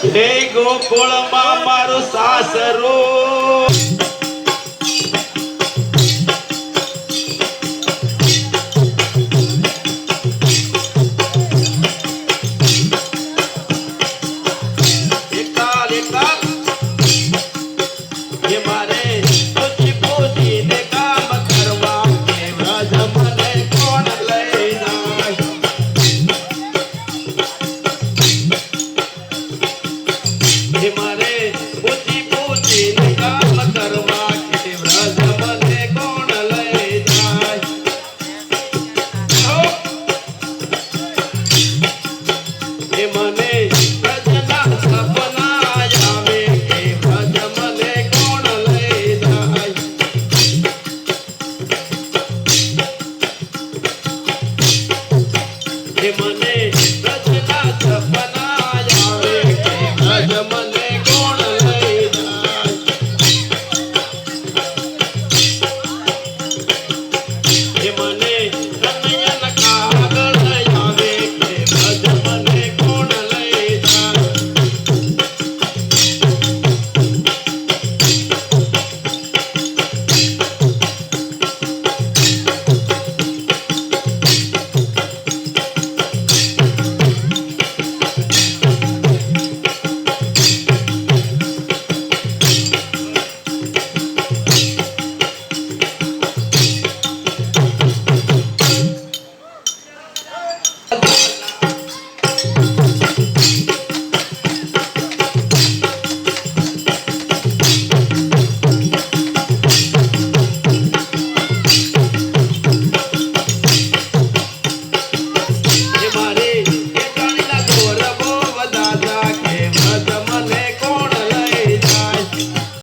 हे गोकुळમાં મારું સાસરું એકાલ એકાલ એ મારે પૂછી પૂછીને કામ કરવા એ વ્રજ મને કોણ લઈ જાય એ મારે પૂછી પૂછીને કામ કરવા કે વ્રજ મને કોણ લઈ જાય એ મને વ્રજના સપના આવે કે વ્રજ મને કોણ લઈ જાય એ મને વ્રજના સપના આવે કે વ્રજ મને કોણ લઈ જાય એ મને રમૈયા કાગળ આવે કે વ્રજ મને કોણ લઈ જાય